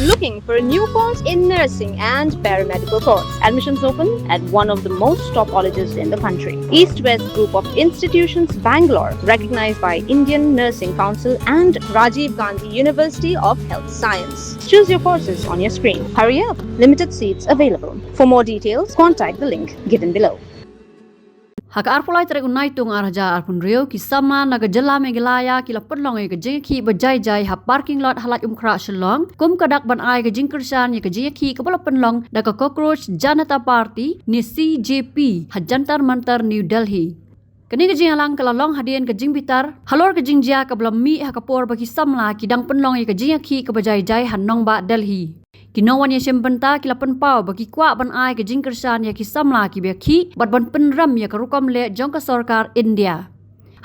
Looking for a new course in nursing and paramedical course? Admissions open at one of the most top colleges in the country. East West Group of Institutions, Bangalore, recognized by Indian Nursing Council and Rajiv Gandhi University of Health Science. Choose your courses on your screen. Hurry up, limited seats available. For more details, contact the link given below. Haka arpulai tarik unai tung arja arpun rio kisama naga jela megelaya kila penlong ke jengki berjai-jai ha parking lot halat umkra shelong kum kadak ban ai ke jingkersan ye ke jengki kepala penlong daga cockroach Janata Party ni CJP ha jantar mantar New Delhi. Kini ke jinghalang kelalong hadian ke jingbitar halor ke jingjia ke belam mi ha kapor bagi samla kidang penlong ye ke jengki ke berjai-jai ha nong ba Delhi. Kinawan yang sembenta kila penpau bagi kuat ban ai ke jingkersan ya kisamla ki beki bat ban penram ya kerukam le jong ke sarkar India.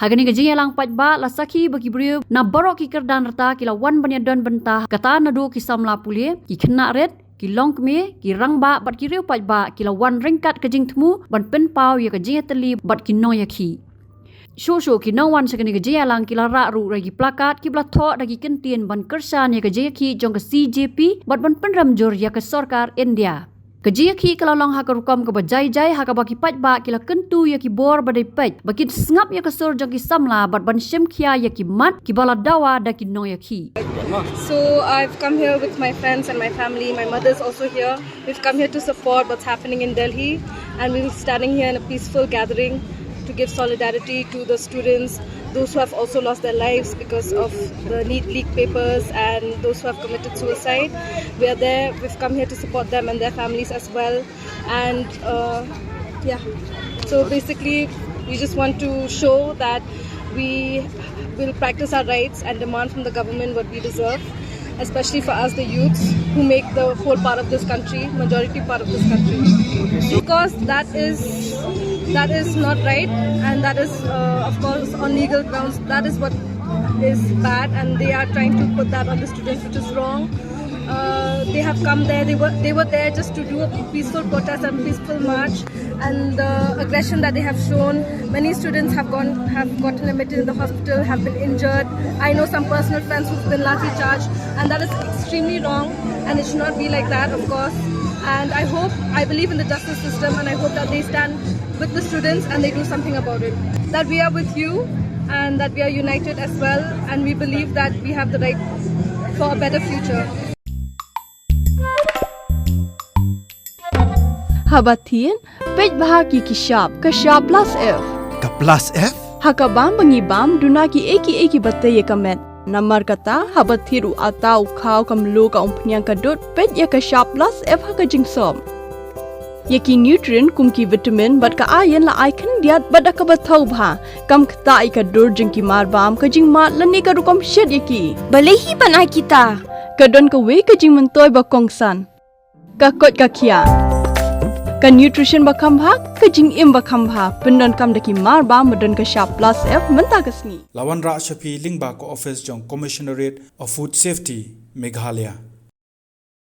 Hagani ke jingyalang pajba la saki bagi brio na borok ki kerdan rata kila wan ban don bentah kata nadu kisamla pulie ki kena red ki long kme ki rangba bat ki riu pajba kila wan ringkat ke jing temu ban penpau ya ke jingteli bat ki no ya ki. Shosho ki no one sekani ke jalang kila ra ru ragi plakat ki bla tho dagi kentien ban kersan ya ke jeki jong ke CJP bat ban penram jor ya ke sarkar India. Ke jeki kala long ha ka rukam ke bajai-jai ha ka baki paj ba kila kentu ya ki bor badai paj baki sngap ya ke sor jong ki samla bat ban shemkhia ya ki mat ki bala dawa da ki no ya ki. So I've come here with my friends and my family. My mother's also here. We've come here to support what's happening in Delhi, and we're standing here in a peaceful gathering to give solidarity to the students, those who have also lost their lives because of the NEET leak papers and those who have committed suicide. We are there, we've come here to support them and their families as well. And so basically we just want to show that we will practice our rights and demand from the government what we deserve, especially for us, the youths, who make the whole part of this country, majority part of this country. Because that is not right, and that is, of course, on legal grounds, that is what is bad, and they are trying to put that on the students, which is wrong. They have come there, they were there just to do a peaceful protest and peaceful march, and the aggression that they have shown, many students have gotten admitted in the hospital, have been injured. I know some personal friends who've been lathi charged, and that is extremely wrong, and it should not be like that, of course. And I believe in the justice system, and I hope that they stand with the students and they do something about it. That we are with you, and that we are united as well, and we believe that we have the right for a better future. Habatin, pej bahagi kishab, kashab plus F. Ka plus F? Hakabam bangibam dunaki eki bataye kamet. Namar kata habathiru atau kau kamlu ka umpnyang kadut pej ya kashab plus F haka jingsom. Yaki nutrient kumki vitamin bat ka ayan la icon diat bat ka bathau bha kam khta ai ka dur jingki mar bam ka jing mat lani ka rukom shed yaki. Balehi banai kita. Kadon ka we ka jing mentoy ba kongsan. Ka kot ka kia. Ka nutrition bakam bha ka jing im bakam bha pendon kam daki mar ba madon ka sharp plus F menta kasni Lawan Ra Shafi Lingba ko office jong Commissionerate of Food Safety Meghalaya